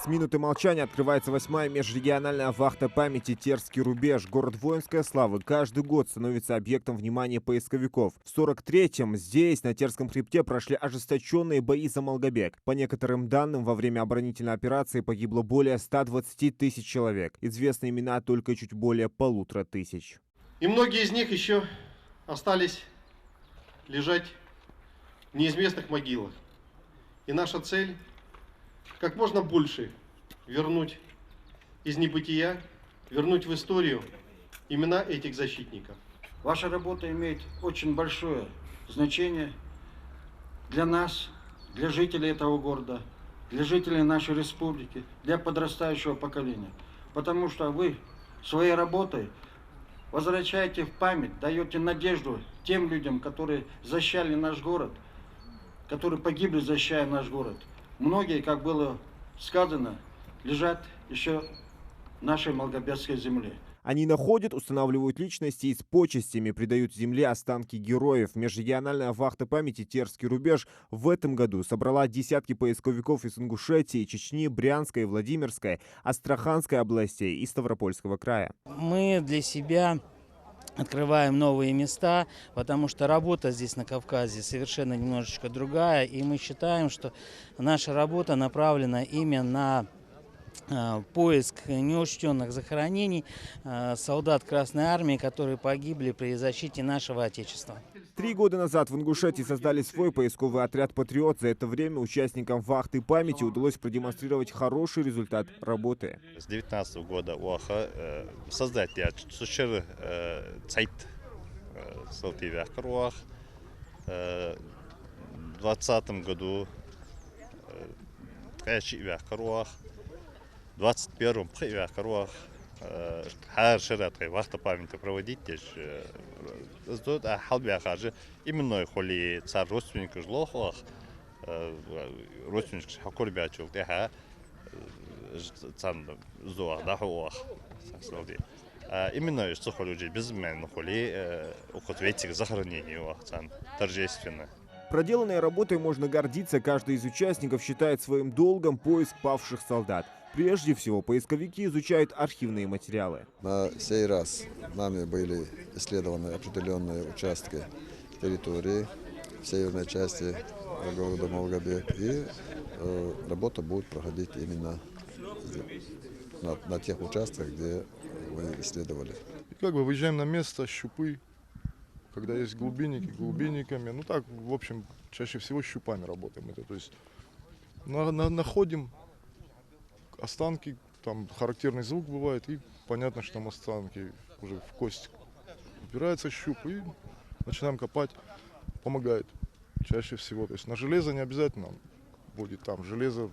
С минуты молчания открывается 8-я межрегиональная вахта памяти «Терский рубеж». Город воинской славы каждый год становится объектом внимания поисковиков. В 43-м здесь, на Терском хребте, прошли ожесточенные бои за Малгобек. По некоторым данным, во время оборонительной операции погибло более 120 тысяч человек. Известны имена только чуть более 1500. И многие из них еще остались лежать в неизвестных могилах. И наша цель – как можно больше вернуть из небытия, вернуть в историю имена этих защитников. Ваша работа имеет очень большое значение для нас, для жителей этого города, для жителей нашей республики, для подрастающего поколения. Потому что вы своей работой возвращаете в память, даете надежду тем людям, которые защищали наш город, которые погибли, защищая наш город. Многие, как было сказано, лежат еще в нашей Малгобекской земле. Они находят, устанавливают личности и с почестями придают земле останки героев. Межрегиональная вахта памяти «Терский рубеж» в этом году собрала десятки поисковиков из Ингушетии, Чечни, Брянской, Владимирской, Астраханской областей и Ставропольского края. Мы для себя открываем новые места, потому что работа здесь на Кавказе совершенно немножечко другая. И мы считаем, что наша работа направлена именно на поиск неучтенных захоронений солдат Красной Армии, которые погибли при защите нашего Отечества. 3 года назад в Ингушетии создали свой поисковый отряд «Патриот». За это время участникам вахты памяти удалось продемонстрировать хороший результат работы. С 2019 года УАХ создать сушер сайт в 2020 году в 2021 году вахта памяти проводить именно холи царь родственников жлохах родственников хакурбячук деха цан зуах дахуах именно что холи безмен холи укответик захоронению цан торжественно. Проделанной работой можно гордиться. Каждый из участников считает своим долгом поиск павших солдат. Прежде всего, поисковики изучают архивные материалы. На сей раз нами были исследованы определенные участки территории в северной части города Малгобек. И работа будет проходить именно на тех участках, где мы исследовали. И выезжаем на место, щупы. Когда есть глубинники, глубинниками. Ну так, в общем, чаще всего щупами работаем. То есть находим останки, там характерный звук бывает, и понятно, что там останки уже в кость. Упирается щуп, и начинаем копать. Помогает чаще всего. То есть на железо не обязательно будет там. Железо,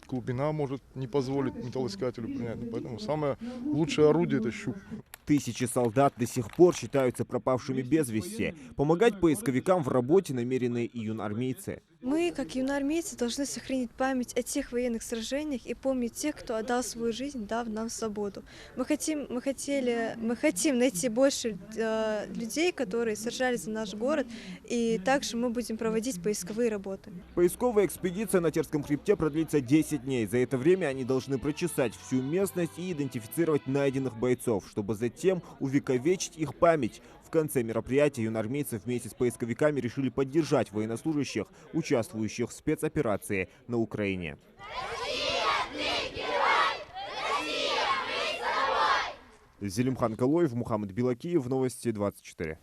глубина может не позволить металлоискателю принять. Поэтому самое лучшее орудие – это щуп. Тысячи солдат до сих пор считаются пропавшими без вести. Помогать поисковикам в работе намерены и юнармейцы. Мы, как юнармейцы, должны сохранить память о тех военных сражениях и помнить тех, кто отдал свою жизнь, дав нам свободу. Мы хотим найти больше людей, которые сражались за наш город, и также мы будем проводить поисковые работы. Поисковая экспедиция на Терском хребте продлится 10 дней. За это время они должны прочесать всю местность и идентифицировать найденных бойцов, чтобы затем увековечить их память. В конце мероприятия юнармейцы вместе с поисковиками решили поддержать военнослужащих, участвующих в спецоперации на Украине. Зелимхан Калоев, Мухаммад Билакиев, Новости 24.